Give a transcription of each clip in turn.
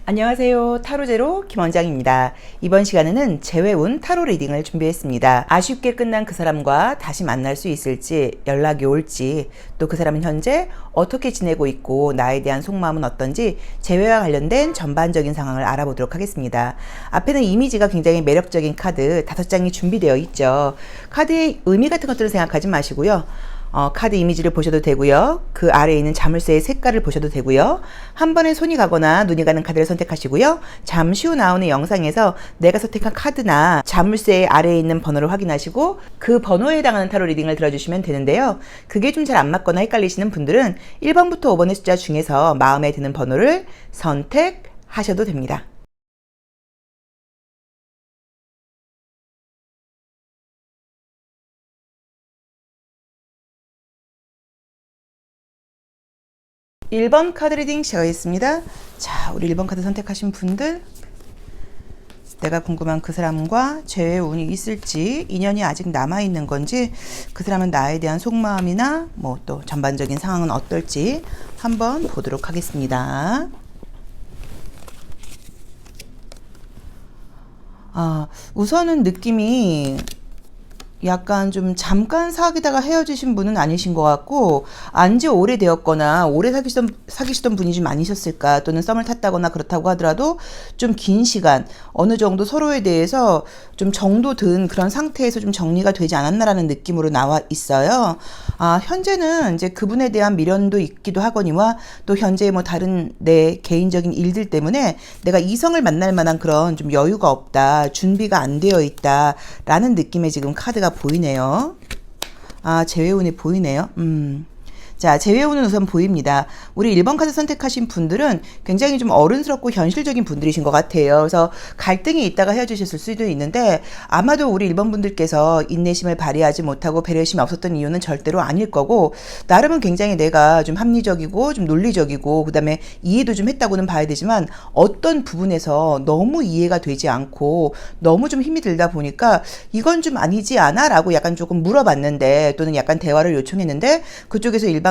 안녕하세요. 타로제로 김원장입니다. 이번 시간에는 재회운 타로 리딩을 준비했습니다. 아쉽게 끝난 그 사람과 다시 만날 수 있을지, 연락이 올지, 또 그 사람은 현재 어떻게 지내고 있고 나에 대한 속마음은 어떤지 재회와 관련된 전반적인 상황을 알아보도록 하겠습니다. 앞에는 이미지가 굉장히 매력적인 카드 5장이 준비되어 있죠. 카드의 의미 같은 것들을 생각하지 마시고요. 카드 이미지를 보셔도 되고요. 그 아래에 있는 자물쇠의 색깔을 보셔도 되고요. 한 번에 손이 가거나 눈이 가는 카드를 선택하시고요. 잠시 후 나오는 영상에서 내가 선택한 카드나 자물쇠 아래에 있는 번호를 확인하시고 그 번호에 해당하는 타로 리딩을 들어주시면 되는데요. 그게 좀 잘 안 맞거나 헷갈리시는 분들은 1번부터 5번의 숫자 중에서 마음에 드는 번호를 선택하셔도 됩니다. (1번) 카드 리딩 시작하겠습니다. 자, 우리 1번 카드 선택하신 분들, 내가 궁금한 그 사람과 재회 운이 있을지, 인연이 아직 남아있는 건지, 그 사람은 나에 대한 속마음이나 뭐 또 전반적인 상황은 어떨지 한번 보도록 하겠습니다. 우선은 느낌이 약간 좀 잠깐 사귀다가 헤어지신 분은 아니신 것 같고, 안지 오래되었거나 오래 사귀시던 분이 좀 아니셨을까, 또는 썸을 탔다거나 그렇다고 하더라도 좀 긴 시간 어느 정도 서로에 대해서 좀 정도 든 그런 상태에서 좀 정리가 되지 않았나라는 느낌으로 나와 있어요. 현재는 이제 그분에 대한 미련도 있기도 하거니와 또 현재 뭐 다른 내 개인적인 일들 때문에 내가 이성을 만날 만한 그런 좀 여유가 없다, 준비가 안 되어 있다 라는 느낌의 지금 카드가 보이네요. 재회운이 보이네요. 자, 재회운은 우선 보입니다. 우리 1번 카드 선택하신 분들은 굉장히 좀 어른스럽고 현실적인 분들이신 것 같아요. 그래서 갈등이 있다가 헤어지셨을 수도 있는데, 아마도 우리 1번 분들께서 인내심을 발휘하지 못하고 배려심이 없었던 이유는 절대로 아닐 거고, 나름은 굉장히 내가 좀 합리적이고 좀 논리적이고 그 다음에 이해도 좀 했다고는 봐야 되지만, 어떤 부분에서 너무 이해가 되지 않고 너무 좀 힘이 들다 보니까 이건 좀 아니지 않아? 라고 약간 조금 물어봤는데, 또는 약간 대화를 요청했는데 그쪽에서 일방적으로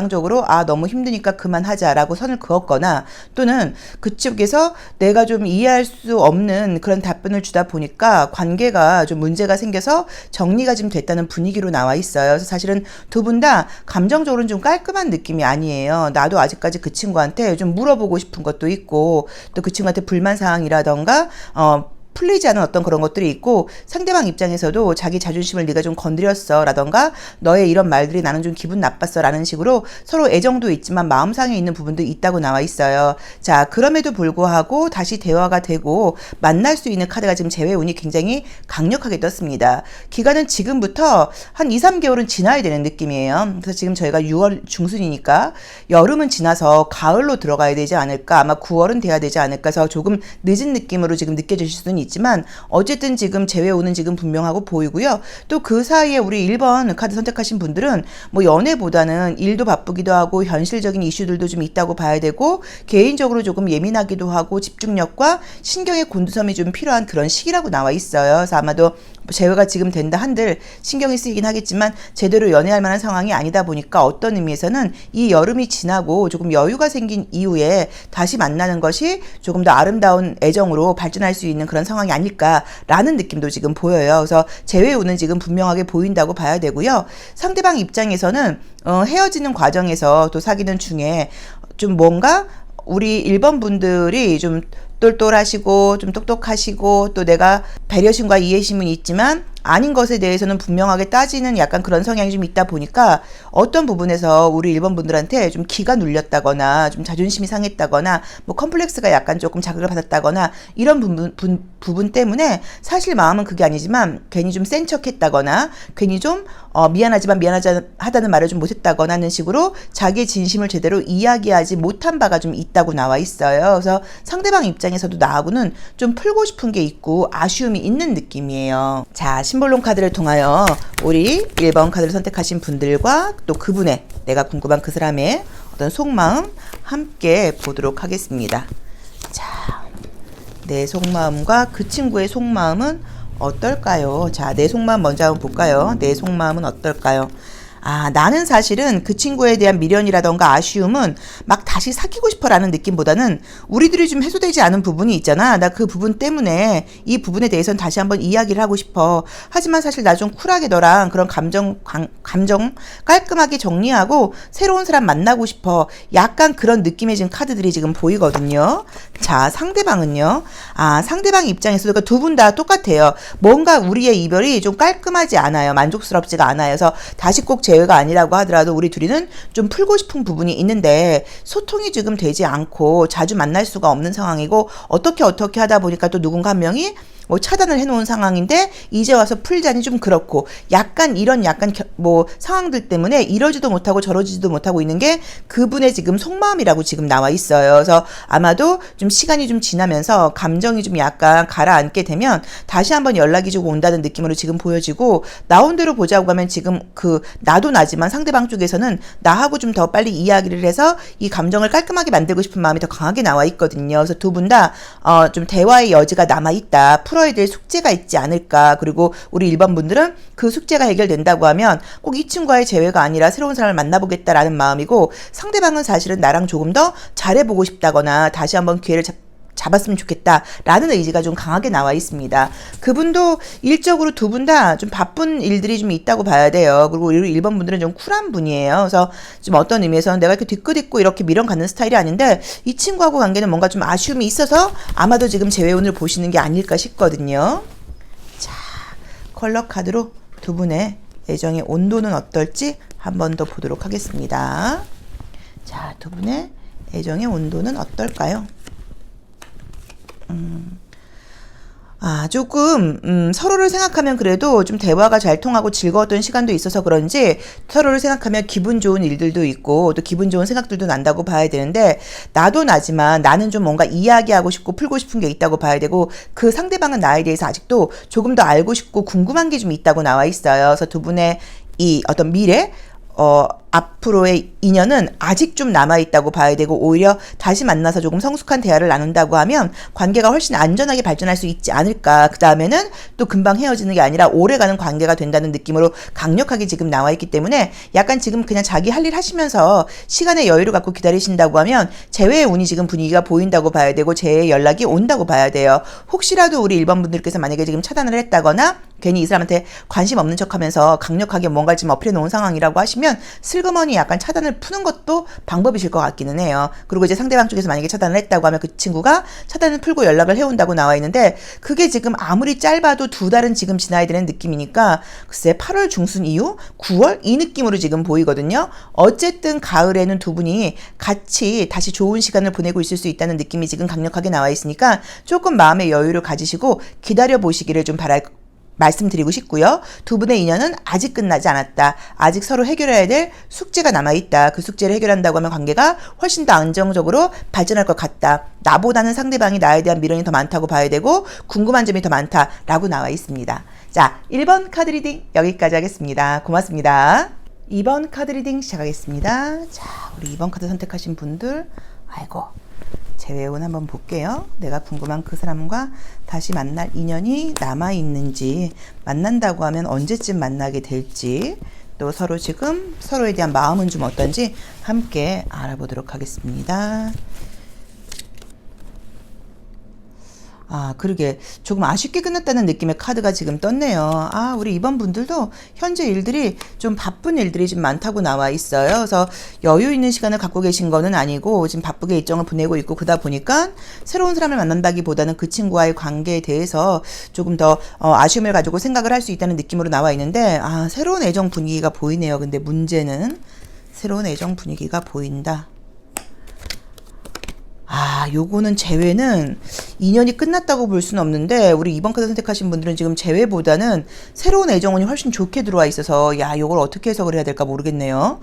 너무 힘드니까 그만하자라고 선을 그었거나, 또는 그쪽에서 내가 좀 이해할 수 없는 그런 답변을 주다 보니까 관계가 좀 문제가 생겨서 정리가 좀 됐다는 분위기로 나와 있어요. 그래서 사실은 두 분 다 감정적으로는 좀 깔끔한 느낌이 아니에요. 나도 아직까지 그 친구한테 좀 물어보고 싶은 것도 있고, 또 그 친구한테 불만사항이라던가 풀리지 않은 어떤 그런 것들이 있고, 상대방 입장에서도 자기 자존심을 네가 좀 건드렸어 라던가, 너의 이런 말들이 나는 좀 기분 나빴어 라는 식으로 서로 애정도 있지만 마음상에 있는 부분도 있다고 나와 있어요. 자, 그럼에도 불구하고 다시 대화가 되고 만날 수 있는 카드가 지금 재회운이 굉장히 강력하게 떴습니다. 기간은 지금부터 한 2-3개월은 지나야 되는 느낌이에요. 그래서 지금 저희가 6월 중순이니까 여름은 지나서 가을로 들어가야 되지 않을까, 아마 9월은 돼야 되지 않을까 해서 조금 늦은 느낌으로 지금 느껴지실 수는 있지만, 어쨌든 지금 재회운은 지금 분명하고 보이고요. 또 그 사이에 우리 1번 카드 선택하신 분들은 뭐 연애보다는 일도 바쁘기도 하고 현실적인 이슈들도 좀 있다고 봐야 되고, 개인적으로 조금 예민하기도 하고 집중력과 신경의 곤두섬이 좀 필요한 그런 시기라고 나와 있어요. 그래서 아마도 재회가 지금 된다 한들 신경이 쓰이긴 하겠지만 제대로 연애할 만한 상황이 아니다 보니까, 어떤 의미에서는 이 여름이 지나고 조금 여유가 생긴 이후에 다시 만나는 것이 조금 더 아름다운 애정으로 발전할 수 있는 그런 상황이 아닐까라는 느낌도 지금 보여요. 그래서 재회운은 지금 분명하게 보인다고 봐야 되고요. 상대방 입장에서는 헤어지는 과정에서 또 사귀는 중에 좀 뭔가 우리 1번 분들이 좀 똘똘하시고 좀 똑똑하시고, 또 내가 배려심과 이해심은 있지만 아닌 것에 대해서는 분명하게 따지는 약간 그런 성향이 좀 있다 보니까, 어떤 부분에서 우리 1번 분들한테 좀 기가 눌렸다거나 좀 자존심이 상했다거나 뭐 컴플렉스가 약간 조금 자극을 받았다거나, 이런 부분 때문에 사실 마음은 그게 아니지만 괜히 좀 센 척했다거나, 괜히 좀 미안하지만 미안하다는 말을 좀 못했다거나 하는 식으로 자기의 진심을 제대로 이야기하지 못한 바가 좀 있다고 나와 있어요. 그래서 상대방 입장에서도 나하고는 좀 풀고 싶은 게 있고 아쉬움이 있는 느낌이에요. 자, 심볼론 카드를 통하여 우리 1번 카드를 선택하신 분들과 또 그분의, 내가 궁금한 그 사람의 어떤 속마음 함께 보도록 하겠습니다. 자, 내 속마음과 그 친구의 속마음은 어떨까요? 자, 내 속마음 먼저 한번 볼까요? 내 속마음은 어떨까요? 아, 나는 사실은 그 친구에 대한 미련이라던가 아쉬움은 막 다시 사귀고 싶어라는 느낌보다는 우리들이 좀 해소되지 않은 부분이 있잖아. 나 그 부분 때문에 이 부분에 대해서는 다시 한번 이야기를 하고 싶어. 하지만 사실 나 좀 쿨하게 너랑 그런 감정 깔끔하게 정리하고 새로운 사람 만나고 싶어. 약간 그런 느낌의 지금 카드들이 지금 보이거든요. 자, 상대방은요. 아, 상대방 입장에서도 그러니까 두 분 다 똑같아요. 뭔가 우리의 이별이 좀 깔끔하지 않아요. 만족스럽지가 않아요. 그래서 다시 꼭 재회가 아니라고 하더라도 우리 둘이는 좀 풀고 싶은 부분이 있는데 소통이 지금 되지 않고 자주 만날 수가 없는 상황이고 어떻게 하다 보니까 또 누군가 한 명이 뭐 차단을 해놓은 상황인데 이제 와서 풀자니 좀 그렇고 약간 이런 뭐 상황들 때문에 이러지도 못하고 저러지도 못하고 있는 게 그분의 지금 속마음이라고 지금 나와 있어요. 그래서 아마도 좀 시간이 좀 지나면서 감정이 좀 약간 가라앉게 되면 다시 한번 연락이 좀 온다는 느낌으로 지금 보여지고 나온 대로 보자고 하면 지금 그 나도 나지만 상대방 쪽에서는 나하고 좀 더 빨리 이야기를 해서 이 감정을 깔끔하게 만들고 싶은 마음이 더 강하게 나와 있거든요. 그래서 두 분 다 좀 대화의 여지가 남아 있다. 풀어야 될 숙제가 있지 않을까. 그리고 우리 1번 분들은 그 숙제가 해결된다고 하면 꼭 이 친구와의 재회가 아니라 새로운 사람을 만나보겠다라는 마음이고 상대방은 사실은 나랑 조금 더 잘해보고 싶다거나 다시 한번 기회를 잡았으면 좋겠다라는 의지가 좀 강하게 나와 있습니다. 그분도 일적으로 두 분 다 좀 바쁜 일들이 좀 있다고 봐야 돼요. 그리고 1번 분들은 좀 쿨한 분이에요. 그래서 좀 어떤 의미에서는 내가 이렇게 뒤끝있고 이렇게 미련 갖는 스타일이 아닌데 이 친구하고 관계는 뭔가 좀 아쉬움이 있어서 아마도 지금 재회운을 보시는 게 아닐까 싶거든요. 자, 컬러 카드로 두 분의 애정의 온도는 어떨지 한 번 더 보도록 하겠습니다. 자, 두 분의 애정의 온도는 어떨까요? 조금 서로를 생각하면 그래도 좀 대화가 잘 통하고 즐거웠던 시간도 있어서 그런지 서로를 생각하면 기분 좋은 일들도 있고 또 기분 좋은 생각들도 난다고 봐야 되는데 나도 나지만 나는 좀 뭔가 이야기하고 싶고 풀고 싶은 게 있다고 봐야 되고 그 상대방은 나에 대해서 아직도 조금 더 알고 싶고 궁금한 게 좀 있다고 나와 있어요. 그래서 두 분의 이 어떤 미래 앞으로의 인연은 아직 좀 남아있다고 봐야 되고 오히려 다시 만나서 조금 성숙한 대화를 나눈다고 하면 관계가 훨씬 안전하게 발전할 수 있지 않을까. 그 다음에는 또 금방 헤어지는 게 아니라 오래가는 관계가 된다는 느낌으로 강력하게 지금 나와 있기 때문에 약간 지금 그냥 자기 할 일 하시면서 시간의 여유를 갖고 기다리신다고 하면 재회의 운이 지금 분위기가 보인다고 봐야 되고 재회의 연락이 온다고 봐야 돼요. 혹시라도 우리 1번 분들께서 만약에 지금 차단을 했다거나 괜히 이 사람한테 관심 없는 척하면서 강력하게 뭔가를 지금 어필해 놓은 상황이라고 하시면 슬그머니 약간 차단을 푸는 것도 방법이실 것 같기는 해요. 그리고 이제 상대방 쪽에서 만약에 차단을 했다고 하면 그 친구가 차단을 풀고 연락을 해온다고 나와 있는데 그게 지금 아무리 짧아도 2달은 지금 지나야 되는 느낌이니까 글쎄 8월 중순 이후 9월 이 느낌으로 지금 보이거든요. 어쨌든 가을에는 두 분이 같이 다시 좋은 시간을 보내고 있을 수 있다는 느낌이 지금 강력하게 나와 있으니까 조금 마음의 여유를 가지시고 기다려 보시기를 좀 말씀드리고 싶고요. 두 분의 인연은 아직 끝나지 않았다. 아직 서로 해결해야 될 숙제가 남아있다. 그 숙제를 해결한다고 하면 관계가 훨씬 더 안정적으로 발전할 것 같다. 나보다는 상대방이 나에 대한 미련이 더 많다고 봐야 되고 궁금한 점이 더 많다라고 나와 있습니다. 자, 1번 카드 리딩 여기까지 하겠습니다. 고맙습니다. 2번 카드 리딩 시작하겠습니다. 자, 우리 2번 카드 선택하신 분들 아이고 재회운 한번 볼게요. 내가 궁금한 그 사람과 다시 만날 인연이 남아있는지 만난다고 하면 언제쯤 만나게 될지 또 서로 지금 서로에 대한 마음은 좀 어떤지 함께 알아보도록 하겠습니다. 그러게 조금 아쉽게 끝났다는 느낌의 카드가 지금 떴네요. 우리 2번 분들도 현재 일들이 좀 바쁜 일들이 좀 많다고 나와 있어요. 그래서 여유 있는 시간을 갖고 계신 거는 아니고 지금 바쁘게 일정을 보내고 있고 그러다 보니까 새로운 사람을 만난다기보다는 그 친구와의 관계에 대해서 조금 더 아쉬움을 가지고 생각을 할 수 있다는 느낌으로 나와 있는데 새로운 애정 분위기가 보이네요. 근데 문제는 새로운 애정 분위기가 보인다. 요거는 재회는 인연이 끝났다고 볼 수는 없는데 우리 2번 카드 선택하신 분들은 지금 재회보다는 새로운 애정운이 훨씬 좋게 들어와 있어서 요걸 어떻게 해석을 해야 될까 모르겠네요.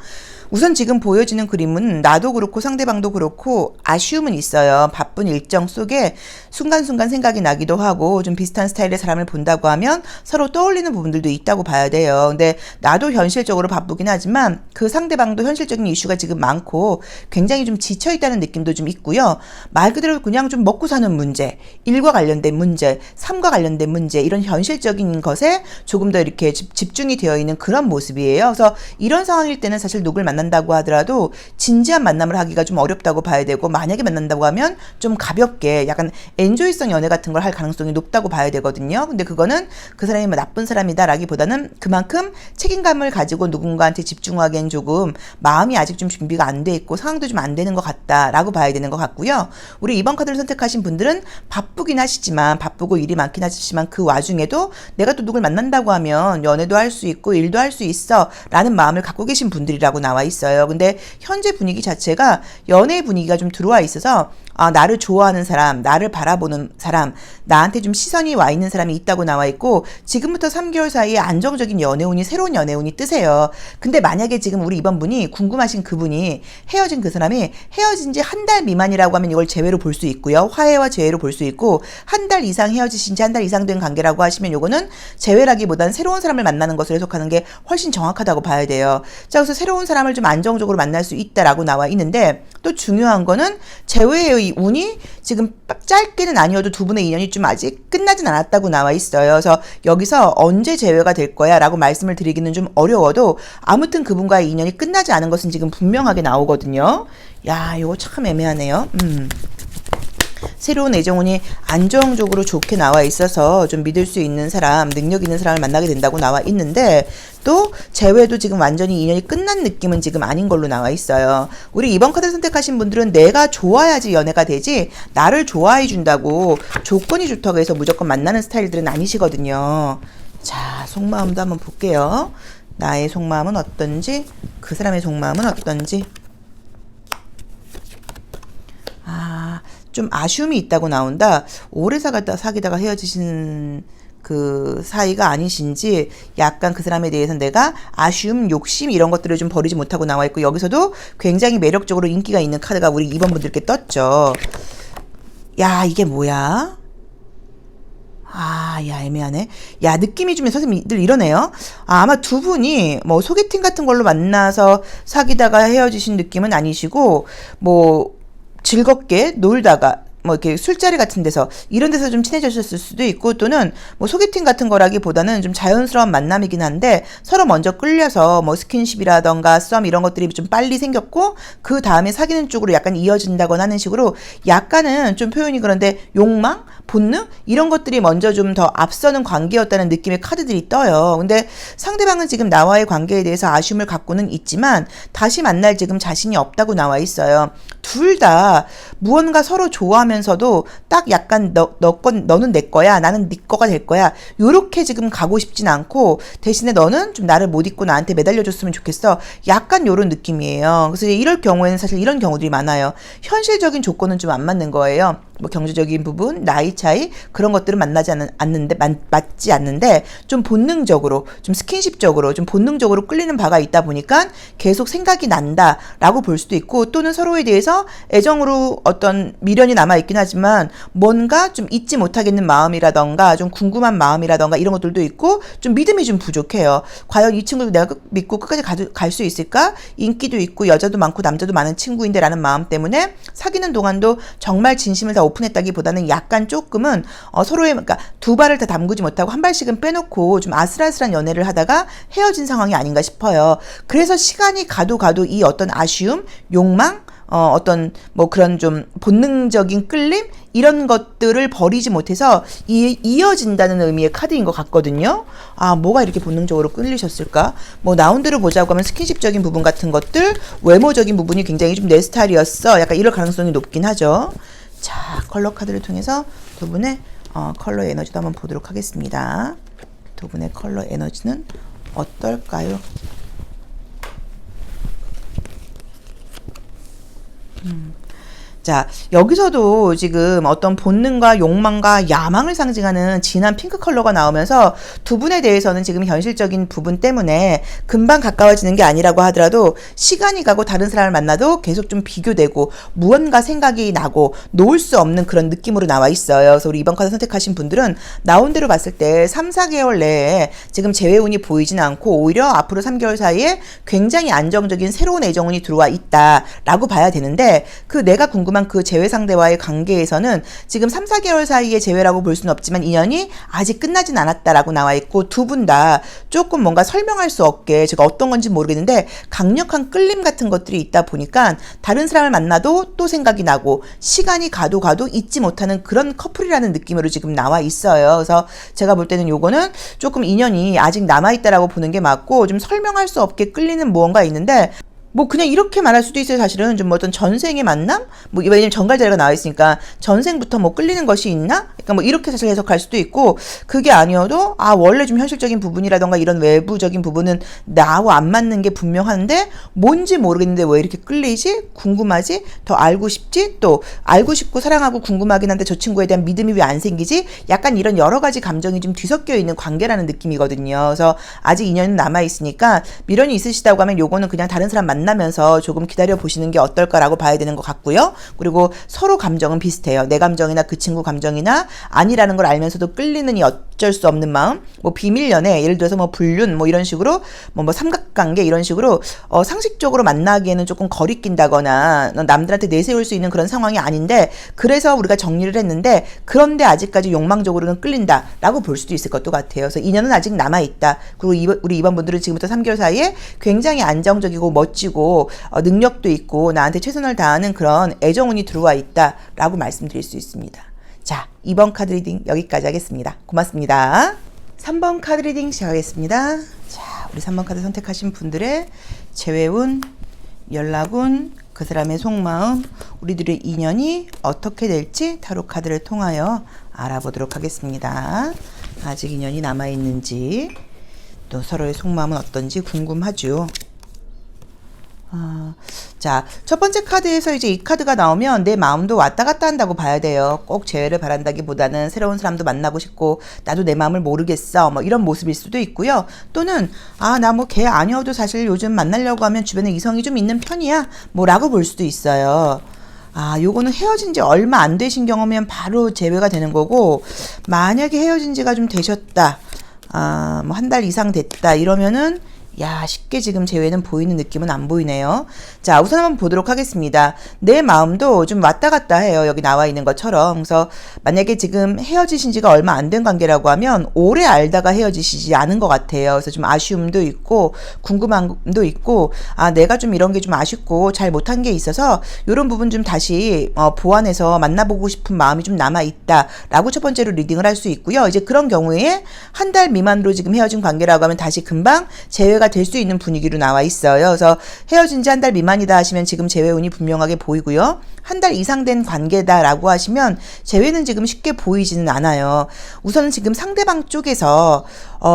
우선 지금 보여지는 그림은 나도 그렇고 상대방도 그렇고 아쉬움은 있어요. 바쁜 일정 속에 순간순간 생각이 나기도 하고 좀 비슷한 스타일의 사람을 본다고 하면 서로 떠올리는 부분들도 있다고 봐야 돼요. 근데 나도 현실적으로 바쁘긴 하지만 그 상대방도 현실적인 이슈가 지금 많고 굉장히 좀 지쳐있다는 느낌도 좀 있고요. 말 그대로 그냥 좀 먹고 사는 문제, 일과 관련된 문제, 삶과 관련된 문제 이런 현실적인 것에 조금 더 이렇게 집중이 되어 있는 그런 모습이에요. 그래서 이런 상황일 때는 사실 누굴 만난다고 하더라도 진지한 만남을 하기가 좀 어렵다고 봐야 되고 만약에 만난다고 하면 좀 가볍게 약간 엔조이성 연애 같은 걸 할 가능성이 높다고 봐야 되거든요. 근데 그거는 그 사람이 뭐 나쁜 사람이다 라기보다는 그만큼 책임감을 가지고 누군가한테 집중하기엔 조금 마음이 아직 좀 준비가 안 돼 있고 상황도 좀 안 되는 것 같다라고 봐야 되는 것 같고요. 우리 2번 카드를 선택하신 분들은 바쁘긴 하시지만 바쁘고 일이 많긴 하시지만 그 와중에도 내가 또 누굴 만난다고 하면 연애도 할 수 있고 일도 할 수 있어 라는 마음을 갖고 계신 분들이라고 나와 있어요. 근데 현재 분위기 자체가 연애 분위기가 좀 들어와 있어서 나를 좋아하는 사람, 나를 바라보는 사람, 나한테 좀 시선이 와 있는 사람이 있다고 나와 있고 지금부터 3개월 사이에 안정적인 연애운이 새로운 연애운이 뜨세요. 근데 만약에 지금 우리 이번 분이 궁금하신 그분이 헤어진 그 사람이 헤어진 지 한 달 미만이라고 하면 이걸 제외로 볼 수 있고요. 화해와 제외로 볼 수 있고 한 달 이상 헤어지신 지 한 달 이상 된 관계라고 하시면 요거는 제외라기보단 새로운 사람을 만나는 것을 해석하는 게 훨씬 정확하다고 봐야 돼요. 자, 그래서 새로운 사람을 좀 안정적으로 만날 수 있다라고 나와 있는데 또 중요한 거는 제외의 이 운이 지금 짧게는 아니어도 두 분의 인연이 좀 아직 끝나진 않았다고 나와 있어요. 그래서 여기서 언제 제외가 될 거야 라고 말씀을 드리기는 좀 어려워도 아무튼 그분과의 인연이 끝나지 않은 것은 지금 분명하게 나오거든요. 야, 이거 참 애매하네요. 새로운 애정운이 안정적으로 좋게 나와 있어서 좀 믿을 수 있는 사람, 능력 있는 사람을 만나게 된다고 나와 있는데 또 재회도 지금 완전히 인연이 끝난 느낌은 지금 아닌 걸로 나와 있어요. 우리 2번 카드를 선택하신 분들은 내가 좋아야지 연애가 되지 나를 좋아해 준다고 조건이 좋다고 해서 무조건 만나는 스타일들은 아니시거든요. 자, 속마음도 한번 볼게요. 나의 속마음은 어떤지, 그 사람의 속마음은 어떤지. 좀 아쉬움이 있다고 나온다. 오래 사귀다가 헤어지신 그 사이가 아니신지 약간 그 사람에 대해서 내가 아쉬움, 욕심 이런 것들을 좀 버리지 못하고 나와 있고 여기서도 굉장히 매력적으로 인기가 있는 카드가 우리 2번 분들께 떴죠. 야, 이게 뭐야? 야, 애매하네. 야, 느낌이 좀 선생님 늘 이러네요. 아마 두 분이 뭐 소개팅 같은 걸로 만나서 사귀다가 헤어지신 느낌은 아니시고 뭐 즐겁게 놀다가 뭐 이렇게 술자리 같은 데서 이런 데서 좀 친해졌을 수도 있고 또는 뭐 소개팅 같은 거라기보다는 좀 자연스러운 만남이긴 한데 서로 먼저 끌려서 뭐 스킨십이라던가 썸 이런 것들이 좀 빨리 생겼고 그 다음에 사귀는 쪽으로 약간 이어진다거나 하는 식으로 약간은 좀 표현이 그런데 욕망? 본능? 이런 것들이 먼저 좀 더 앞서는 관계였다는 느낌의 카드들이 떠요. 근데 상대방은 지금 나와의 관계에 대해서 아쉬움을 갖고는 있지만 다시 만날 지금 자신이 없다고 나와 있어요. 둘 다 무언가 서로 좋아하면서도 딱 약간 너는 내 거야, 나는 네 거가 될 거야 요렇게 지금 가고 싶진 않고 대신에 너는 좀 나를 못 잊고 나한테 매달려줬으면 좋겠어 약간 요런 느낌이에요. 그래서 이럴 경우에는 사실 이런 경우들이 많아요. 현실적인 조건은 좀 안 맞는 거예요. 뭐 경제적인 부분, 나이 차이 그런 것들은 맞지 않는데 좀 본능적으로 좀 스킨십적으로 좀 본능적으로 끌리는 바가 있다 보니까 계속 생각이 난다라고 볼 수도 있고 또는 서로에 대해서 애정으로 어떤 미련이 남아 있긴 하지만 뭔가 좀 잊지 못하겠는 마음이라던가 좀 궁금한 마음이라던가 이런 것들도 있고 좀 믿음이 좀 부족해요. 과연 이 친구를 내가 믿고 끝까지 갈 수 있을까? 인기도 있고 여자도 많고 남자도 많은 친구인데 라는 마음 때문에 사귀는 동안도 정말 진심을 다 오픈했다기보다는 약간 조금은 서로의 그러니까 두 발을 다 담그지 못하고 한 발씩은 빼놓고 좀 아슬아슬한 연애를 하다가 헤어진 상황이 아닌가 싶어요. 그래서 시간이 가도 이 어떤 아쉬움, 욕망, 어떤 뭐 그런 좀 본능적인 끌림 이런 것들을 버리지 못해서 이어진다는 의미의 카드인 것 같거든요. 뭐가 이렇게 본능적으로 끌리셨을까? 뭐 나온 대로 보자고 하면 스킨십적인 부분 같은 것들, 외모적인 부분이 굉장히 좀 내 스타일이었어. 약간 이럴 가능성이 높긴 하죠. 자, 컬러 카드를 통해서 두 분의 컬러 에너지도 한번 보도록 하겠습니다. 두 분의 컬러 에너지는 어떨까요? 자, 여기서도 지금 어떤 본능과 욕망과 야망을 상징하는 진한 핑크 컬러가 나오면서 두 분에 대해서는 지금 현실적인 부분 때문에 금방 가까워지는 게 아니라고 하더라도 시간이 가고 다른 사람을 만나도 계속 좀 비교되고 무언가 생각이 나고 놓을 수 없는 그런 느낌으로 나와 있어요. 그래서 우리 이번 카드 선택하신 분들은 나온 대로 봤을 때 3, 4개월 내에 지금 재회운이 보이진 않고 오히려 앞으로 3개월 사이에 굉장히 안정적인 새로운 애정운이 들어와 있다라고 봐야 되는데, 그 내가 궁금한 그 재회 상대와의 관계에서는 지금 3, 4개월 사이의 재회라고 볼 수는 없지만 인연이 아직 끝나진 않았다라고 나와 있고, 두 분 다 조금 뭔가 설명할 수 없게, 제가 어떤 건지 모르겠는데 강력한 끌림 같은 것들이 있다 보니까 다른 사람을 만나도 또 생각이 나고 시간이 가도 잊지 못하는 그런 커플이라는 느낌으로 지금 나와 있어요. 그래서 제가 볼 때는 요거는 조금 인연이 아직 남아있다라고 보는 게 맞고, 좀 설명할 수 없게 끌리는 무언가 있는데, 뭐 그냥 이렇게 말할 수도 있어요. 사실은 좀 어떤 전생의 만남? 뭐 왜냐면 정갈자리가 나와 있으니까 전생부터 뭐 끌리는 것이 있나? 그러니까 뭐 이렇게 사실 해석할 수도 있고, 그게 아니어도 원래 좀 현실적인 부분이라던가 이런 외부적인 부분은 나하고 안 맞는 게 분명한데 뭔지 모르겠는데 왜 이렇게 끌리지? 궁금하지? 더 알고 싶지? 또 알고 싶고 사랑하고 궁금하긴 한데 저 친구에 대한 믿음이 왜 안 생기지? 약간 이런 여러 가지 감정이 좀 뒤섞여 있는 관계라는 느낌이거든요. 그래서 아직 인연은 남아 있으니까 미련이 있으시다고 하면 요거는 그냥 다른 사람 만나면서 조금 기다려 보시는 게 어떨까라고 봐야 되는 것 같고요. 그리고 서로 감정은 비슷해요. 내 감정이나 그 친구 감정이나 아니라는 걸 알면서도 끌리는 이 어쩔 수 없는 마음, 뭐 비밀 연애, 예를 들어서 뭐 불륜, 뭐 이런 식으로 뭐 삼각관계 이런 식으로 상식적으로 만나기에는 조금 거리 낀다거나 남들한테 내세울 수 있는 그런 상황이 아닌데, 그래서 우리가 정리를 했는데 그런데 아직까지 욕망적으로는 끌린다라고 볼 수도 있을 것도 같아요. 그래서 인연은 아직 남아 있다. 그리고 우리 이번 분들은 지금부터 3개월 사이에 굉장히 안정적이고 멋지고 능력도 있고 나한테 최선을 다하는 그런 애정운이 들어와 있다라고 말씀드릴 수 있습니다. 자, 2번 카드 리딩 여기까지 하겠습니다. 고맙습니다. 3번 카드 리딩 시작하겠습니다. 자, 우리 3번 카드 선택하신 분들의 재회운, 연락운, 그 사람의 속마음, 우리들의 인연이 어떻게 될지 타로 카드를 통하여 알아보도록 하겠습니다. 아직 인연이 남아있는지, 또 서로의 속마음은 어떤지 궁금하죠. 자, 첫 번째 카드에서 이제 이 카드가 나오면 내 마음도 왔다 갔다 한다고 봐야 돼요. 꼭 재회를 바란다기보다는 새로운 사람도 만나고 싶고 나도 내 마음을 모르겠어, 뭐 이런 모습일 수도 있고요. 또는 나 뭐 걔 아니어도 사실 요즘 만나려고 하면 주변에 이성이 좀 있는 편이야, 뭐라고 볼 수도 있어요. 요거는 헤어진 지 얼마 안 되신 경우면 바로 재회가 되는 거고, 만약에 헤어진 지가 좀 되셨다, 뭐 한 달 이상 됐다 이러면은 쉽게 지금 재회는 보이는 느낌은 안 보이네요. 자, 우선 한번 보도록 하겠습니다. 내 마음도 좀 왔다 갔다 해요. 여기 나와 있는 것처럼. 그래서 만약에 지금 헤어지신 지가 얼마 안 된 관계라고 하면 오래 알다가 헤어지시지 않은 것 같아요. 그래서 좀 아쉬움도 있고 궁금함도 있고, 내가 좀 이런 게 좀 아쉽고 잘 못한 게 있어서 이런 부분 좀 다시 보완해서 만나보고 싶은 마음이 좀 남아있다라고 첫 번째로 리딩을 할 수 있고요. 이제 그런 경우에 한 달 미만으로 지금 헤어진 관계라고 하면 다시 금방 재회가 될 수 있는 분위기로 나와 있어요. 그래서 헤어진 지 한 달 미만이다 하시면 지금 재회운이 분명하게 보이고요. 한 달 이상 된 관계다라고 하시면 재회는 지금 쉽게 보이지는 않아요. 우선 지금 상대방 쪽에서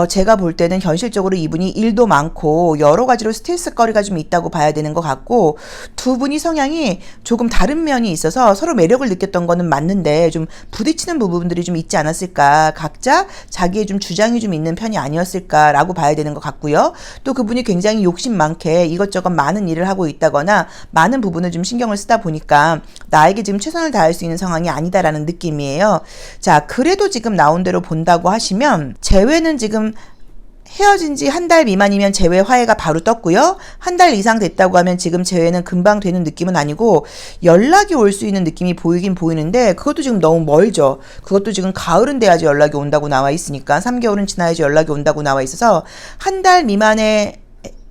제가 볼 때는 현실적으로 이분이 일도 많고 여러 가지로 스트레스거리가 좀 있다고 봐야 되는 것 같고, 두 분이 성향이 조금 다른 면이 있어서 서로 매력을 느꼈던 거는 맞는데 좀 부딪히는 부분들이 좀 있지 않았을까, 각자 자기의 좀 주장이 좀 있는 편이 아니었을까라고 봐야 되는 것 같고요. 또 그분이 굉장히 욕심 많게 이것저것 많은 일을 하고 있다거나 많은 부분을 좀 신경을 쓰다 보니까 나에게 지금 최선을 다할 수 있는 상황이 아니다라는 느낌이에요. 자, 그래도 지금 나온 대로 본다고 하시면 재회는 지금 헤어진 지 한 달 미만이면 재회 화해가 바로 떴고요. 한 달 이상 됐다고 하면 지금 재회는 금방 되는 느낌은 아니고 연락이 올 수 있는 느낌이 보이긴 보이는데 그것도 지금 너무 멀죠. 그것도 지금 가을은 돼야지 연락이 온다고 나와 있으니까 3개월은 지나야지 연락이 온다고 나와 있어서 한 달 미만의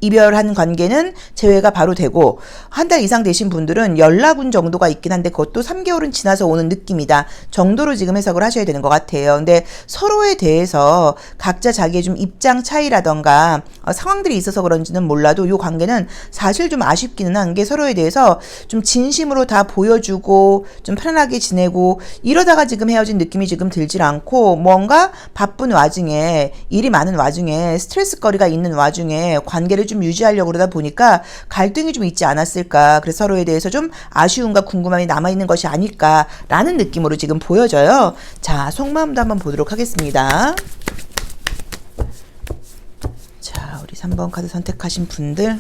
이별한 관계는 재회가 바로 되고, 한 달 이상 되신 분들은 연락운 정도가 있긴 한데 그것도 3개월은 지나서 오는 느낌이다 정도로 지금 해석을 하셔야 되는 것 같아요. 근데 서로에 대해서 각자 자기의 좀 입장 차이라던가 상황들이 있어서 그런지는 몰라도 이 관계는 사실 좀 아쉽기는 한 게, 서로에 대해서 좀 진심으로 다 보여주고 좀 편안하게 지내고 이러다가 지금 헤어진 느낌이 지금 들질 않고, 뭔가 바쁜 와중에 일이 많은 와중에 스트레스거리가 있는 와중에 관계를 좀 유지하려고 그러다 보니까 갈등이 좀 있지 않았을까. 그래서 서로에 대해서 좀 아쉬움과 궁금함이 남아있는 것이 아닐까라는 느낌으로 지금 보여져요. 자, 속마음도 한번 보도록 하겠습니다. 자, 우리 3번 카드 선택하신 분들,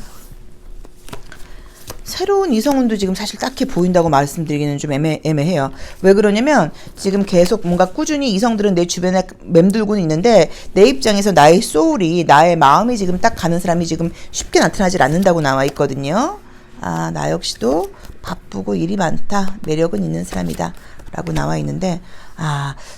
새로운 이성운도 지금 사실 딱히 보인다고 말씀드리기는 좀 애매해요. 왜 그러냐면 지금 계속 뭔가 꾸준히 이성들은 내 주변에 맴돌고는 있는데 내 입장에서 나의 소울이, 나의 마음이 지금 딱 가는 사람이 지금 쉽게 나타나질 않는다고 나와 있거든요. 아, 나 역시도 바쁘고 일이 많다, 매력은 있는 사람이다 라고 나와 있는데,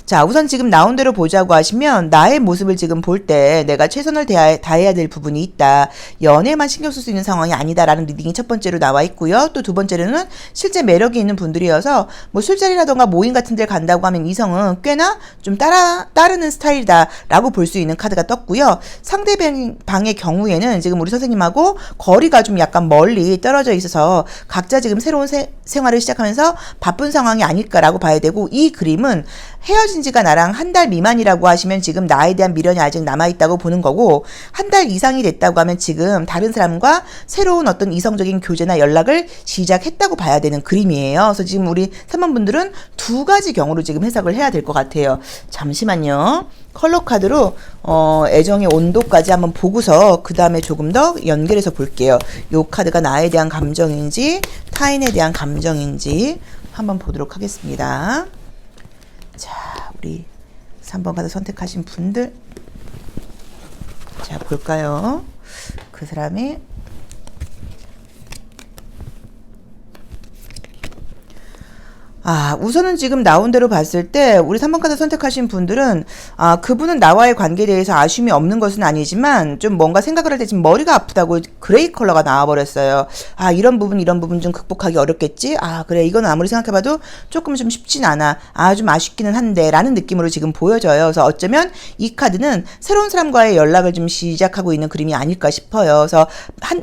자, 우선 지금 나온 대로 보자고 하시면 나의 모습을 지금 볼 때 내가 최선을 다해야 될 부분이 있다. 연애만 신경 쓸 수 있는 상황이 아니다라는 리딩이 첫 번째로 나와 있고요. 또 두 번째로는 실제 매력이 있는 분들이어서 뭐 술자리라던가 모임 같은 데를 간다고 하면 이성은 꽤나 좀 따르는 스타일이다라고 볼 수 있는 카드가 떴고요. 상대방의 경우에는 지금 우리 선생님하고 거리가 좀 약간 멀리 떨어져 있어서 각자 지금 새로운 생활을 시작하면서 바쁜 상황이 아닐까라고 봐야 되고, 이 그림은 헤어진 지가 나랑 한 달 미만이라고 하시면 지금 나에 대한 미련이 아직 남아있다고 보는 거고, 한 달 이상이 됐다고 하면 지금 다른 사람과 새로운 어떤 이성적인 교제나 연락을 시작했다고 봐야 되는 그림이에요. 그래서 지금 우리 3번 분들은 두 가지 경우로 지금 해석을 해야 될 것 같아요. 잠시만요. 컬러 카드로 애정의 온도까지 한번 보고서 그 다음에 조금 더 연결해서 볼게요. 요 카드가 나에 대한 감정인지 타인에 대한 감정인지 한번 보도록 하겠습니다. 자, 우리 3번 카드 선택하신 분들, 자, 볼까요? 그 사람이 우선은 지금 나온 대로 봤을 때 우리 3번 카드 선택하신 분들은 그분은 나와의 관계에 대해서 아쉬움이 없는 것은 아니지만 좀 뭔가 생각을 할 때 지금 머리가 아프다고 그레이 컬러가 나와버렸어요. 이런 부분 좀 극복하기 어렵겠지? 그래, 이건 아무리 생각해봐도 조금 좀 쉽진 않아. 좀 아쉽기는 한데 라는 느낌으로 지금 보여져요. 그래서 어쩌면 이 카드는 새로운 사람과의 연락을 좀 시작하고 있는 그림이 아닐까 싶어요. 그래서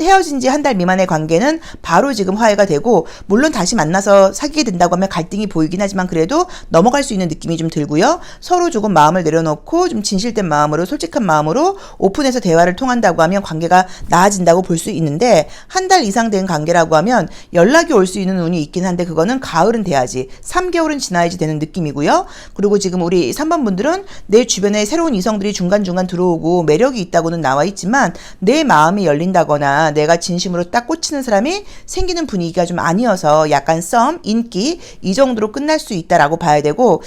헤어진 지 한 달 미만의 관계는 바로 지금 화해가 되고, 물론 다시 만나서 사귀게 된다고 하면 갈등이 보이긴 하지만 그래도 넘어갈 수 있는 느낌이 좀 들고요. 서로 조금 마음을 내려놓고 좀 진실된 마음으로, 솔직한 마음으로 오픈해서 대화를 통한다고 하면 관계가 나아진다고 볼 수 있는데, 한 달 이상 된 관계라고 하면 연락이 올 수 있는 운이 있긴 한데 그거는 가을은 돼야지, 3개월은 지나야지 되는 느낌이고요. 그리고 지금 우리 3번 분들은 내 주변에 새로운 이성들이 중간중간 들어오고 매력이 있다고는 나와 있지만 내 마음이 열린다거나 내가 진심으로 딱 꽂히는 사람이 생기는 분위기가 좀 아니어서 약간 썸, 인기 이 정도로 끝날 수 있다라고 봐야 되고,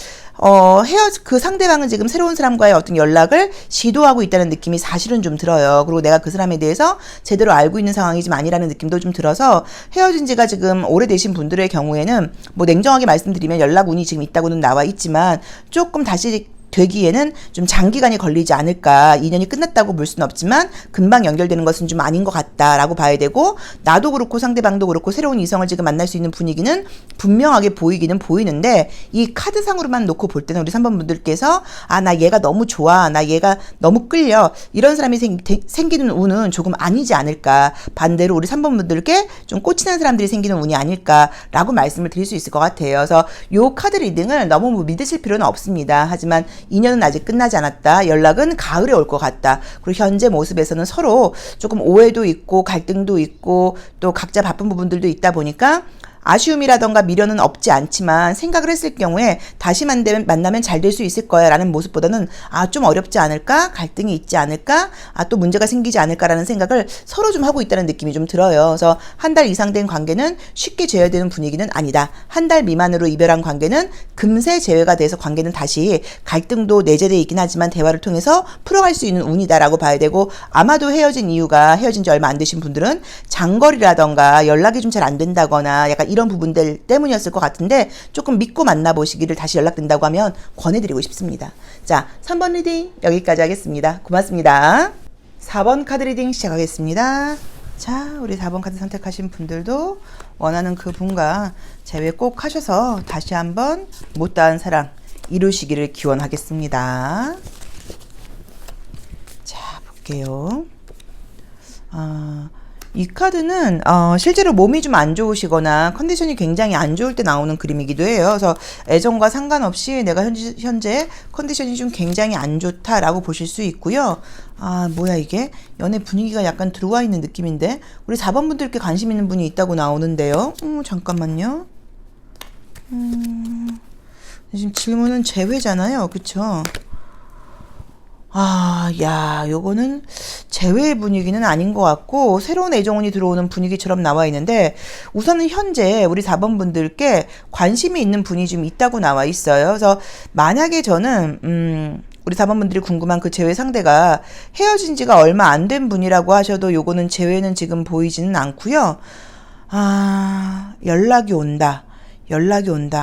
그 상대방은 지금 새로운 사람과의 어떤 연락을 시도하고 있다는 느낌이 사실은 좀 들어요. 그리고 내가 그 사람에 대해서 제대로 알고 있는 상황이 좀 아니라는 느낌도 좀 들어서, 헤어진 지가 지금 오래되신 분들의 경우에는 뭐 냉정하게 말씀드리면 연락 운이 지금 있다고는 나와 있지만 조금 다시 되기에는 좀 장기간이 걸리지 않을까. 인연이 끝났다고 볼 수는 없지만 금방 연결되는 것은 좀 아닌 것 같다라고 봐야 되고, 나도 그렇고 상대방도 그렇고 새로운 이성을 지금 만날 수 있는 분위기는 분명하게 보이기는 보이는데, 이 카드상으로만 놓고 볼 때는 우리 3번 분들께서 나 얘가 너무 좋아, 나 얘가 너무 끌려, 이런 사람이 생기는 운은 조금 아니지 않을까. 반대로 우리 3번 분들께 좀 꽂히는 사람들이 생기는 운이 아닐까라고 말씀을 드릴 수 있을 것 같아요. 그래서 요 카드 리딩을 너무 믿으실 필요는 없습니다. 하지만 인연은 아직 끝나지 않았다. 연락은 가을에 올 것 같다. 그리고 현재 모습에서는 서로 조금 오해도 있고 갈등도 있고 또 각자 바쁜 부분들도 있다 보니까 아쉬움이라던가 미련은 없지 않지만 생각을 했을 경우에 다시 만나면 잘 될 수 있을 거야 라는 모습보다는 좀 어렵지 않을까? 갈등이 있지 않을까? 또 문제가 생기지 않을까라는 생각을 서로 좀 하고 있다는 느낌이 좀 들어요. 그래서 한 달 이상 된 관계는 쉽게 재회되는 분위기는 아니다. 한 달 미만으로 이별한 관계는 금세 재회가 돼서 관계는 다시 갈등도 내재되어 있긴 하지만 대화를 통해서 풀어갈 수 있는 운이다라고 봐야 되고, 아마도 헤어진 이유가 헤어진 지 얼마 안 되신 분들은 장거리라던가 연락이 좀 잘 안 된다거나 약간 이런 부분들 때문이었을 것 같은데, 조금 믿고 만나보시기를, 다시 연락된다고 하면 권해드리고 싶습니다. 자, 3번 리딩 여기까지 하겠습니다. 고맙습니다. 4번 카드 리딩 시작하겠습니다. 자, 우리 4번 카드 선택하신 분들도 원하는 그 분과 재회 꼭 하셔서 다시 한번 못다한 사랑 이루시기를 기원하겠습니다. 자, 볼게요. 이 카드는 실제로 몸이 좀 안 좋으시거나 컨디션이 굉장히 안 좋을 때 나오는 그림이기도 해요. 그래서 애정과 상관없이 내가 현재 컨디션이 좀 굉장히 안 좋다라고 보실 수 있고요. 아, 뭐야 이게? 연애 분위기가 약간 들어와 있는 느낌인데 우리 4번 분들께 관심 있는 분이 있다고 나오는데요. 잠깐만요. 지금 질문은 재회잖아요. 그쵸? 아, 야, 요거는 재회의 분위기는 아닌 것 같고 새로운 애정운이 들어오는 분위기처럼 나와 있는데 우선은 현재 우리 4번 분들께 관심이 있는 분이 좀 있다고 나와 있어요. 그래서 만약에 저는 우리 4번 분들이 궁금한 그 재회 상대가 헤어진 지가 얼마 안 된 분이라고 하셔도 요거는 재회는 지금 보이지는 않고요. 아, 연락이 온다.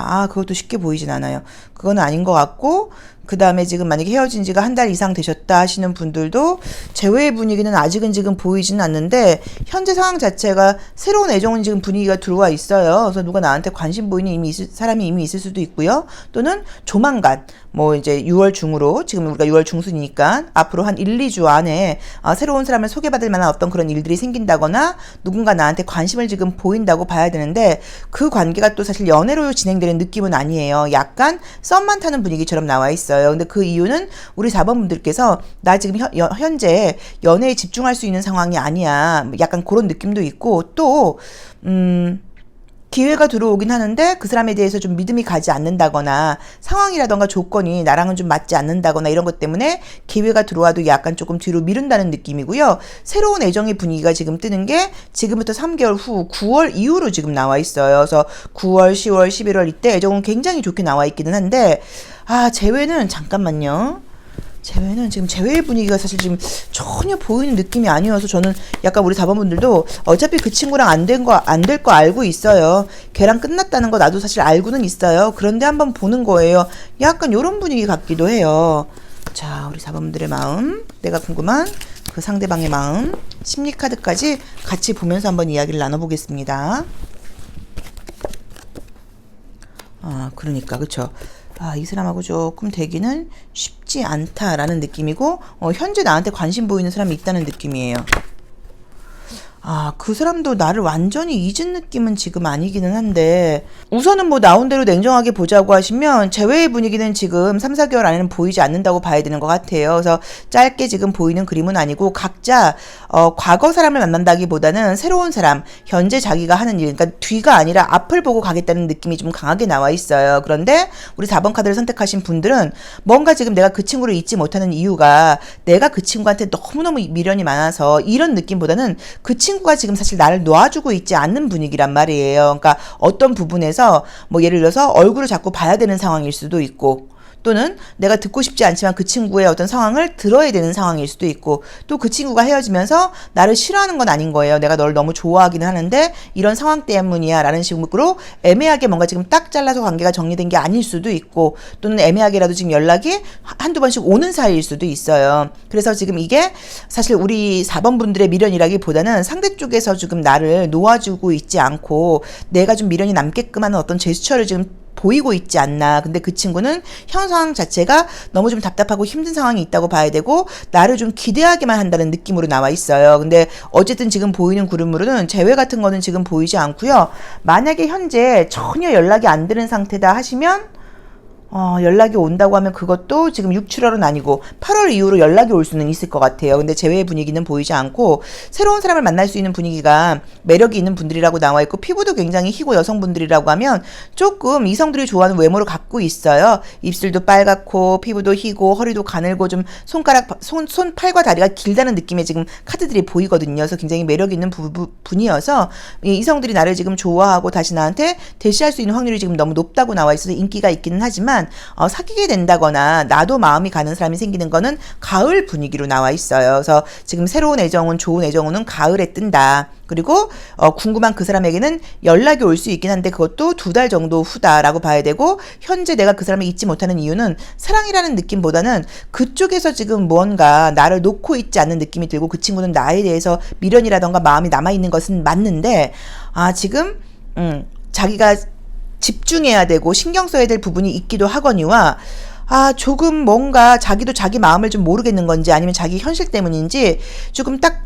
아, 그것도 쉽게 보이진 않아요. 그건 아닌 것 같고, 그 다음에 지금 만약에 헤어진 지가 한 달 이상 되셨다 하시는 분들도 재회의 분위기는 아직은 지금 보이지는 않는데, 현재 상황 자체가 새로운 애정은 지금 분위기가 들어와 있어요. 그래서 누가 나한테 관심 보이는 사람이 이미 있을 수도 있고요. 또는 조만간, 뭐 이제 6월 중으로, 지금 우리가 6월 중순이니까 앞으로 한 1, 2주 안에 새로운 사람을 소개받을 만한 어떤 그런 일들이 생긴다거나 누군가 나한테 관심을 지금 보인다고 봐야 되는데 그 관계가 또 사실 연애로 진행되는 느낌은 아니에요. 약간 썸만 타는 분위기처럼 나와 있어요. 근데 그 이유는 우리 4번 분들께서 나 지금 현재 연애에 집중할 수 있는 상황이 아니야. 약간 그런 느낌도 있고 또 기회가 들어오긴 하는데 그 사람에 대해서 좀 믿음이 가지 않는다거나 상황이라던가 조건이 나랑은 좀 맞지 않는다거나 이런 것 때문에 기회가 들어와도 약간 조금 뒤로 미룬다는 느낌이고요. 새로운 애정의 분위기가 지금 뜨는 게 지금부터 3개월 후 9월 이후로 지금 나와 있어요. 그래서 9월, 10월, 11월 이때 애정은 굉장히 좋게 나와 있기는 한데 재회는 잠깐만요. 재회는 지금 재회의 분위기가 사실 지금 전혀 보이는 느낌이 아니어서 저는 약간 우리 4번 분들도 어차피 그 친구랑 안 될 거 알고 있어요. 걔랑 끝났다는 거 나도 사실 알고는 있어요. 그런데 한번 보는 거예요. 약간 요런 분위기 같기도 해요. 자, 우리 4번 분들의 마음, 내가 궁금한 그 상대방의 마음, 심리 카드까지 같이 보면서 한번 이야기를 나눠보겠습니다. 그러니까 그쵸. 이 사람하고 조금 되기는 쉽지 않다라는 느낌이고 현재 나한테 관심 보이는 사람이 있다는 느낌이에요. 그 사람도 나를 완전히 잊은 느낌은 지금 아니기는 한데 우선은 뭐 나온 대로 냉정하게 보자고 하시면 재회의 분위기는 지금 3, 4개월 안에는 보이지 않는다고 봐야 되는 것 같아요. 그래서 짧게 지금 보이는 그림은 아니고 각자 과거 사람을 만난다기보다는 새로운 사람, 현재 자기가 하는 일, 그러니까 뒤가 아니라 앞을 보고 가겠다는 느낌이 좀 강하게 나와 있어요. 그런데 우리 4번 카드를 선택하신 분들은 뭔가 지금 내가 그 친구를 잊지 못하는 이유가 내가 그 친구한테 너무너무 미련이 많아서 이런 느낌보다는 그 친구가 지금 사실 나를 놓아주고 있지 않는 분위기란 말이에요. 그러니까 어떤 부분에서 뭐 예를 들어서 얼굴을 자꾸 봐야 되는 상황일 수도 있고 또는 내가 듣고 싶지 않지만 그 친구의 어떤 상황을 들어야 되는 상황일 수도 있고 또 그 친구가 헤어지면서 나를 싫어하는 건 아닌 거예요. 내가 너를 너무 좋아하기는 하는데 이런 상황 때문이야 라는 식으로 애매하게 뭔가 지금 딱 잘라서 관계가 정리된 게 아닐 수도 있고 또는 애매하게라도 지금 연락이 한두 번씩 오는 사이일 수도 있어요. 그래서 지금 이게 사실 우리 4번 분들의 미련이라기보다는 상대 쪽에서 지금 나를 놓아주고 있지 않고 내가 좀 미련이 남게끔 하는 어떤 제스처를 지금 보이고 있지 않나. 근데 그 친구는 현 상황 자체가 너무 좀 답답하고 힘든 상황이 있다고 봐야 되고 나를 좀 기대하게만 한다는 느낌으로 나와 있어요. 근데 어쨌든 지금 보이는 그림으로는 재회 같은 거는 지금 보이지 않고요. 만약에 현재 전혀 연락이 안 되는 상태다 하시면 연락이 온다고 하면 그것도 지금 6, 7월은 아니고 8월 이후로 연락이 올 수는 있을 것 같아요. 근데 재회의 분위기는 보이지 않고 새로운 사람을 만날 수 있는 분위기가 매력이 있는 분들이라고 나와 있고 피부도 굉장히 희고 여성분들이라고 하면 조금 이성들이 좋아하는 외모를 갖고 있어요. 입술도 빨갛고 피부도 희고 허리도 가늘고 좀 손, 팔과 다리가 길다는 느낌의 지금 카드들이 보이거든요. 그래서 굉장히 매력 있는 분이어서 이성들이 나를 지금 좋아하고 다시 나한테 대시할 수 있는 확률이 지금 너무 높다고 나와 있어서 인기가 있기는 하지만 사귀게 된다거나 나도 마음이 가는 사람이 생기는 거는 가을 분위기로 나와 있어요. 그래서 지금 새로운 애정은 좋은 애정은 가을에 뜬다. 그리고 궁금한 그 사람에게는 연락이 올 수 있긴 한데 그것도 2달 정도 후다라고 봐야 되고 현재 내가 그 사람을 잊지 못하는 이유는 사랑이라는 느낌보다는 그쪽에서 지금 무언가 나를 놓고 있지 않는 느낌이 들고 그 친구는 나에 대해서 미련이라던가 마음이 남아있는 것은 맞는데 지금 자기가 집중해야 되고 신경 써야 될 부분이 있기도 하거니와 조금 뭔가 자기도 자기 마음을 좀 모르겠는 건지 아니면 자기 현실 때문인지 조금 딱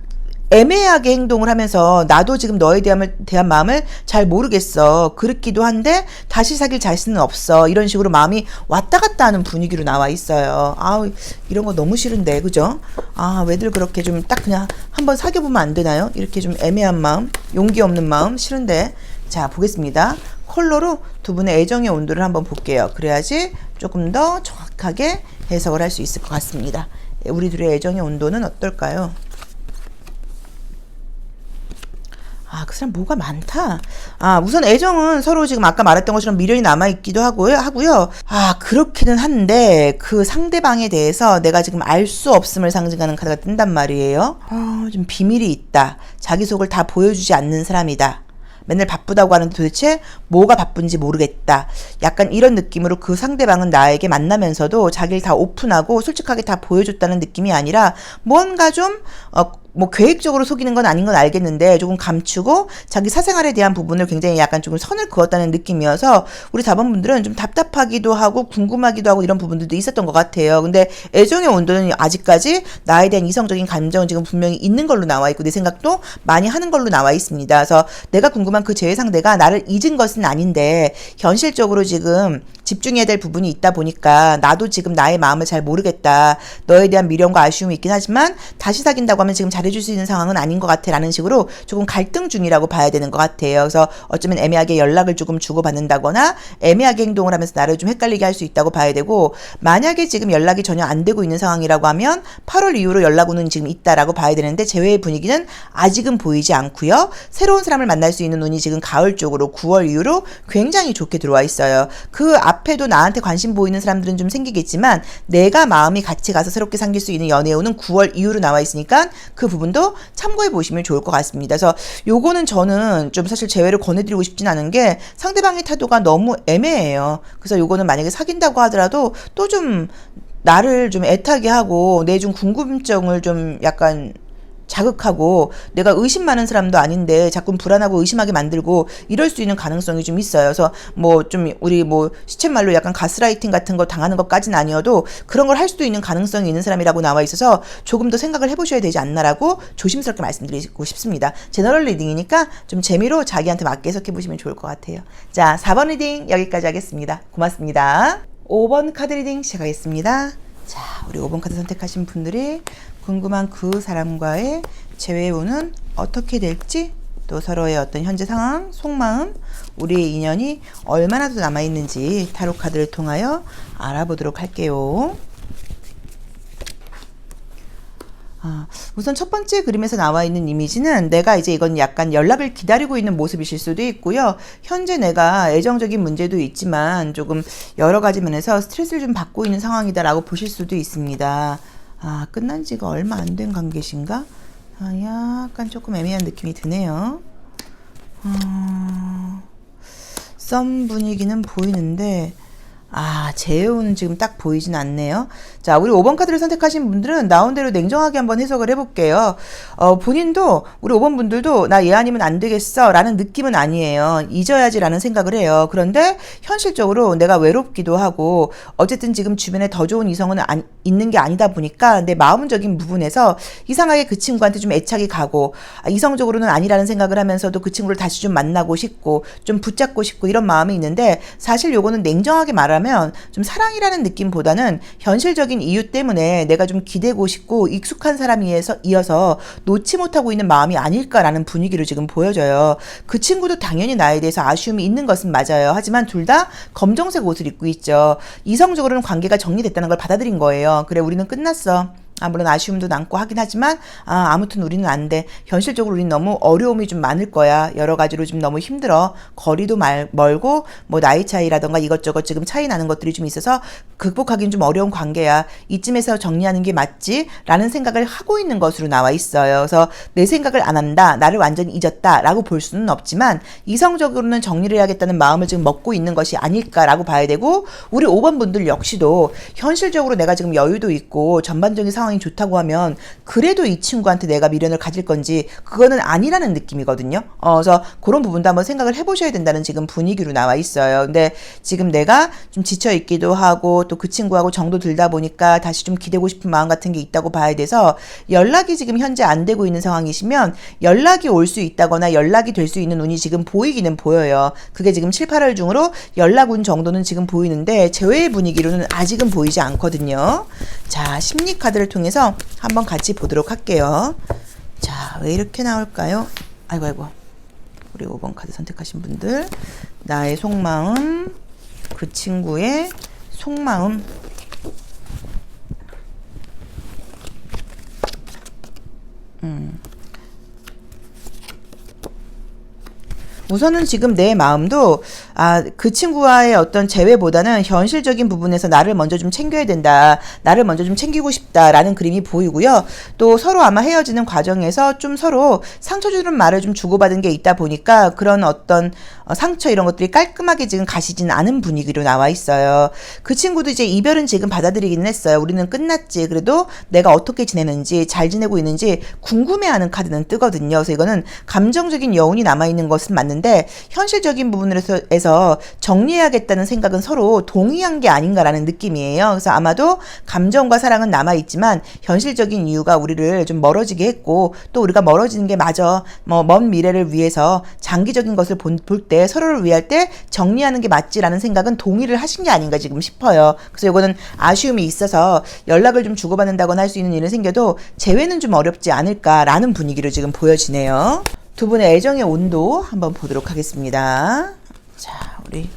애매하게 행동을 하면서 나도 지금 너에 대한 마음을 잘 모르겠어. 그렇기도 한데 다시 사귈 자신은 없어. 이런 식으로 마음이 왔다 갔다 하는 분위기로 나와 있어요. 아우, 이런 거 너무 싫은데, 그죠? 아, 왜들 그렇게 좀 딱 그냥 한번 사귀어보면 안 되나요? 이렇게 좀 애매한 마음, 용기 없는 마음 싫은데. 자, 보겠습니다. 컬러로 두 분의 애정의 온도를 한번 볼게요. 그래야지 조금 더 정확하게 해석을 할 수 있을 것 같습니다. 우리 둘의 애정의 온도는 어떨까요? 아, 그 사람 뭐가 많다. 아, 우선 애정은 서로 지금 아까 말했던 것처럼 미련이 남아있기도 하고요. 아, 그렇기는 한데, 그 상대방에 대해서 내가 지금 알 수 없음을 상징하는 카드가 뜬단 말이에요. 좀 비밀이 있다. 자기 속을 다 보여주지 않는 사람이다. 맨날 바쁘다고 하는데 도대체 뭐가 바쁜지 모르겠다. 약간 이런 느낌으로 그 상대방은 나에게 만나면서도 자기를 다 오픈하고 솔직하게 다 보여줬다는 느낌이 아니라 뭔가 좀 뭐 계획적으로 속이는 건 아닌 건 알겠는데 조금 감추고 자기 사생활에 대한 부분을 굉장히 약간 조금 선을 그었다는 느낌이어서 우리 4번 분들은 좀 답답하기도 하고 궁금하기도 하고 이런 부분들도 있었던 것 같아요. 근데 애정의 온도는 아직까지 나에 대한 이성적인 감정은 지금 분명히 있는 걸로 나와 있고 내 생각도 많이 하는 걸로 나와 있습니다. 그래서 내가 궁금한 그 제외 상대가 나를 잊은 것은 아닌데 현실적으로 지금 집중해야 될 부분이 있다 보니까 나도 지금 나의 마음을 잘 모르겠다. 너에 대한 미련과 아쉬움이 있긴 하지만 다시 사귄다고 하면 지금 잘해줄 수 있는 상황은 아닌 것 같아 라는 식으로 조금 갈등 중이라고 봐야 되는 것 같아요. 그래서 어쩌면 애매하게 연락을 조금 주고받는다거나 애매하게 행동을 하면서 나를 좀 헷갈리게 할 수 있다고 봐야 되고 만약에 지금 연락이 전혀 안 되고 있는 상황이라고 하면 8월 이후로 연락 오는 지금 있다라고 봐야 되는데 제외의 분위기는 아직은 보이지 않고요. 새로운 사람을 만날 수 있는 운이 지금 가을 쪽으로 9월 이후로 굉장히 좋게 들어와 있어요. 그 앞에도 나한테 관심 보이는 사람들은 좀 생기겠지만 내가 마음이 같이 가서 새롭게 생길 수 있는 연애운은 9월 이후로 나와 있으니까 그 부분도 참고해 보시면 좋을 것 같습니다. 그래서 요거는 저는 좀 사실 제외를 권해드리고 싶진 않은 게 상대방의 태도가 너무 애매해요. 그래서 요거는 만약에 사귄다고 하더라도 또 좀 나를 좀 애타게 하고 내 좀 궁금증을 좀 약간 자극하고 내가 의심 많은 사람도 아닌데 자꾸 불안하고 의심하게 만들고 이럴 수 있는 가능성이 좀 있어요. 그래서 뭐 좀 우리 뭐 시쳇말로 약간 가스라이팅 같은 거 당하는 것까지는 아니어도 그런 걸 할 수도 있는 가능성이 있는 사람이라고 나와 있어서 조금 더 생각을 해보셔야 되지 않나라고 조심스럽게 말씀드리고 싶습니다. 제너럴 리딩이니까 좀 재미로 자기한테 맞게 해석해보시면 좋을 것 같아요. 자, 4번 리딩 여기까지 하겠습니다. 고맙습니다. 5번 카드 리딩 시작하겠습니다. 자, 우리 5번 카드 선택하신 분들이 궁금한 그 사람과의 재회운은 어떻게 될지 또 서로의 어떤 현재 상황, 속마음, 우리의 인연이 얼마나 더 남아있는지 타로 카드를 통하여 알아보도록 할게요. 우선 첫 번째 그림에서 나와 있는 이미지는 내가 이제 이건 약간 연락을 기다리고 있는 모습이실 수도 있고요. 현재 내가 애정적인 문제도 있지만 조금 여러 가지 면에서 스트레스를 좀 받고 있는 상황이다라고 보실 수도 있습니다. 끝난 지가 얼마 안 된 관계신가? 약간 조금 애매한 느낌이 드네요. 썸 분위기는 보이는데 재혼은 지금 딱 보이진 않네요. 자, 우리 5번 카드를 선택하신 분들은 나온 대로 냉정하게 한번 해석을 해볼게요. 본인도, 우리 5번 분들도 나 얘 아니면 안 되겠어 라는 느낌은 아니에요. 잊어야지 라는 생각을 해요. 그런데 현실적으로 내가 외롭기도 하고 어쨌든 지금 주변에 더 좋은 이성은 있는 게 아니다 보니까 내 마음적인 부분에서 이상하게 그 친구한테 좀 애착이 가고 이성적으로는 아니라는 생각을 하면서도 그 친구를 다시 좀 만나고 싶고 좀 붙잡고 싶고 이런 마음이 있는데 사실 요거는 냉정하게 말하면 좀 사랑이라는 느낌보다는 현실적인 이유 때문에 내가 좀 기대고 싶고 익숙한 사람이어서 놓지 못하고 있는 마음이 아닐까라는 분위기로 지금 보여져요. 그 친구도 당연히 나에 대해서 아쉬움이 있는 것은 맞아요. 하지만 둘 다 검정색 옷을 입고 있죠. 이성적으로는 관계가 정리됐다는 걸 받아들인 거예요. 그래, 우리는 끝났어. 물론 아쉬움도 남고 하긴 하지만 아무튼 우리는 안 돼. 현실적으로 우리는 너무 어려움이 좀 많을 거야. 여러 가지로 좀 너무 힘들어. 거리도 멀고 뭐 나이 차이라던가 이것저것 지금 차이 나는 것들이 좀 있어서 극복하기는 좀 어려운 관계야. 이쯤에서 정리하는 게 맞지? 라는 생각을 하고 있는 것으로 나와 있어요. 그래서 내 생각을 안 한다. 나를 완전히 잊었다. 라고 볼 수는 없지만 이성적으로는 정리를 해야겠다는 마음을 지금 먹고 있는 것이 아닐까라고 봐야 되고 우리 5번 분들 역시도 현실적으로 내가 지금 여유도 있고 전반적인 상황이 상황이 좋다고 하면 그래도 이 친구한테 내가 미련을 가질 건지 그거는 아니라는 느낌이거든요. 그래서 그런 부분도 한번 생각을 해보셔야 된다는 지금 분위기로 나와 있어요. 근데 지금 내가 좀 지쳐 있기도 하고 또 그 친구하고 정도 들다 보니까 다시 좀 기대고 싶은 마음 같은 게 있다고 봐야 돼서 연락이 지금 현재 안 되고 있는 상황이시면 연락이 올 수 있다거나 연락이 될 수 있는 운이 지금 보이기는 보여요. 그게 지금 7, 8월 중으로 연락운 정도는 지금 보이는데 제외의 분위기로는 아직은 보이지 않거든요. 자, 심리 카드를 통해서 한번 같이 보도록 할게요. 자, 왜 이렇게 나올까요? 아이고. 우리 5번 카드 선택하신 분들. 나의 속마음, 그 친구의 속마음. 우선은 지금 내 마음도 그 친구와의 어떤 재회보다는 현실적인 부분에서 나를 먼저 좀 챙겨야 된다. 나를 먼저 좀 챙기고 싶다라는 그림이 보이고요. 또 서로 아마 헤어지는 과정에서 좀 서로 상처 주는 말을 좀 주고받은 게 있다 보니까 그런 어떤 상처 이런 것들이 깔끔하게 지금 가시진 않은 분위기로 나와 있어요. 그 친구도 이제 이별은 지금 받아들이기는 했어요. 우리는 끝났지. 그래도 내가 어떻게 지내는지 잘 지내고 있는지 궁금해하는 카드는 뜨거든요. 그래서 이거는 감정적인 여운이 남아있는 것은 맞는데 현실적인 부분에서 정리해야겠다는 생각은 서로 동의한 게 아닌가라는 느낌이에요. 그래서 아마도 감정과 사랑은 남아있지만 현실적인 이유가 우리를 좀 멀어지게 했고 또 우리가 멀어지는 게 맞아. 먼 미래를 위해서 장기적인 것을 볼 때 서로를 위할 때 정리하는 게 맞지라는 생각은 동의를 하신 게 아닌가 지금 싶어요. 그래서 이거는 아쉬움이 있어서 연락을 좀 주고받는다거나 할 수 있는 일은 생겨도 재회는 좀 어렵지 않을까라는 분위기로 지금 보여지네요. 두 분의 애정의 온도 한번 보도록 하겠습니다. 자, 우리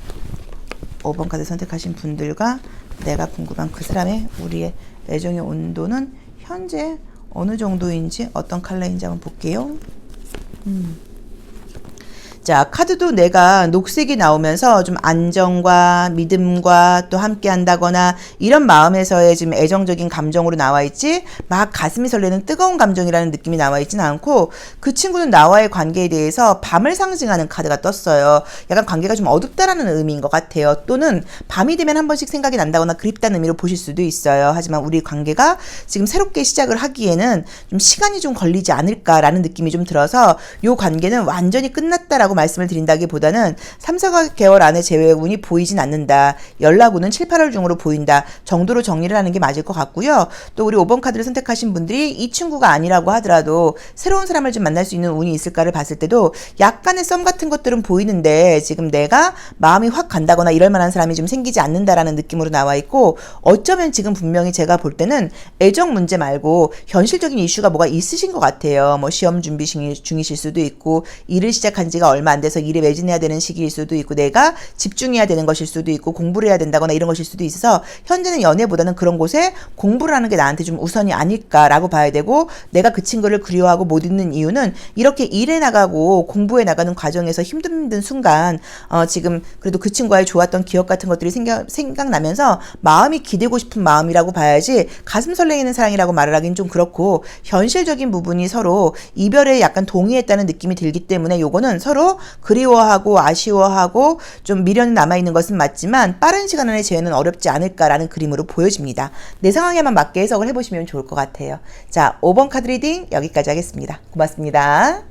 5번 카드 선택하신 분들과 내가 궁금한 그 사람의 우리의 애정의 온도는 현재 어느 정도인지 어떤 컬러인지 한번 볼게요. 자, 카드도 내가 녹색이 나오면서 좀 안정과 믿음과 또 함께 한다거나 이런 마음에서의 지금 애정적인 감정으로 나와 있지 막 가슴이 설레는 뜨거운 감정이라는 느낌이 나와 있지는 않고 그 친구는 나와의 관계에 대해서 밤을 상징하는 카드가 떴어요. 약간 관계가 좀 어둡다라는 의미인 것 같아요. 또는 밤이 되면 한 번씩 생각이 난다거나 그립다는 의미로 보실 수도 있어요. 하지만 우리 관계가 지금 새롭게 시작을 하기에는 좀 시간이 좀 걸리지 않을까라는 느낌이 좀 들어서 이 관계는 완전히 끝났다라고 말씀을 드린다기보다는 3, 4개월 안에 재회운이 보이진 않는다. 연락운은 7, 8월 중으로 보인다. 정도로 정리를 하는 게 맞을 것 같고요. 또 우리 5번 카드를 선택하신 분들이 이 친구가 아니라고 하더라도 새로운 사람을 좀 만날 수 있는 운이 있을까를 봤을 때도 약간의 썸 같은 것들은 보이는데 지금 내가 마음이 확 간다거나 이럴 만한 사람이 좀 생기지 않는다라는 느낌으로 나와 있고 어쩌면 지금 분명히 제가 볼 때는 애정 문제 말고 현실적인 이슈가 뭐가 있으신 것 같아요. 뭐 시험 준비 중이실 수도 있고 일을 시작한 지가 얼마 안 돼서 일에 매진해야 되는 시기일 수도 있고 내가 집중해야 되는 것일 수도 있고 공부를 해야 된다거나 이런 것일 수도 있어서 현재는 연애보다는 그런 곳에 공부를 하는 게 나한테 좀 우선이 아닐까라고 봐야 되고 내가 그 친구를 그리워하고 못 있는 이유는 이렇게 일해 나가고 공부해 나가는 과정에서 힘든 순간 지금 그래도 그 친구와의 좋았던 기억 같은 것들이 생각나면서 마음이 기대고 싶은 마음이라고 봐야지 가슴 설레이는 사랑이라고 말을 하긴 좀 그렇고 현실적인 부분이 서로 이별에 약간 동의했다는 느낌이 들기 때문에 요거는 서로 그리워하고 아쉬워하고 좀 미련이 남아있는 것은 맞지만 빠른 시간 안에 재회는 어렵지 않을까라는 그림으로 보여집니다. 내 상황에만 맞게 해석을 해보시면 좋을 것 같아요. 자, 5번 카드 리딩 여기까지 하겠습니다. 고맙습니다.